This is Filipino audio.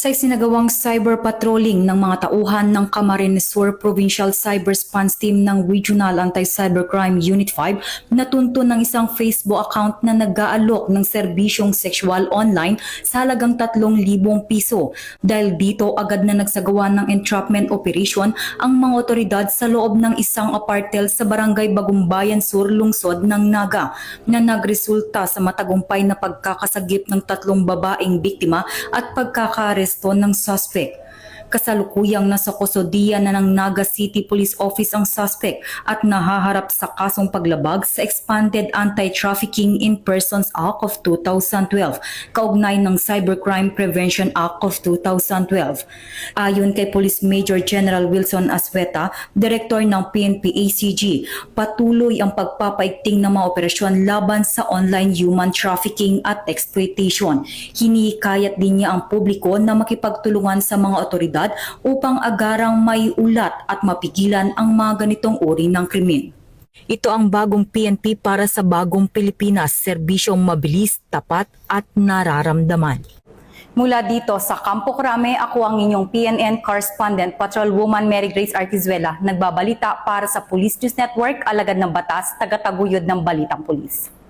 Sa isinagawang cyber patrolling ng mga tauhan ng Camarines Sur Provincial Cyber Response Team ng Regional Anti-Cybercrime Unit 5, natunto ng isang Facebook account na nag-aalok ng serbisyong sexual online sa halagang 3,000 piso. Dahil dito, agad na nagsagawa ng entrapment operation ang mga otoridad sa loob ng isang apartel sa Barangay Bagumbayan Sur, Lungsod ng Naga, na nagresulta sa matagumpay na pagkakasagip ng 3 babaeng biktima at pagkakaresto ng suspect. Kasalukuyang nasa kustodiya na ng Naga City Police Office ang suspect at nahaharap sa kasong paglabag sa Expanded Anti-Trafficking in Persons Act of 2012, kaugnay ng Cybercrime Prevention Act of 2012. Ayon kay Police Major General Wilson Asweta, Director ng PNP-ACG, patuloy ang pagpapaigting ng mga operasyon laban sa online human trafficking at exploitation. Hinihikayat din niya ang publiko na makipagtulungan sa mga otoridad upang agarang maiulat at mapigilan ang mga ganitong uri ng krimen. Ito ang bagong PNP para sa bagong Pilipinas, serbisyong mabilis, tapat at nararamdaman. Mula dito sa Campo Crame, ako ang inyong PNN correspondent, Patrolwoman Mary Grace Artizuela, nagbabalita para sa Police News Network, alagad ng batas, tagataguyod ng Balitang Pulis.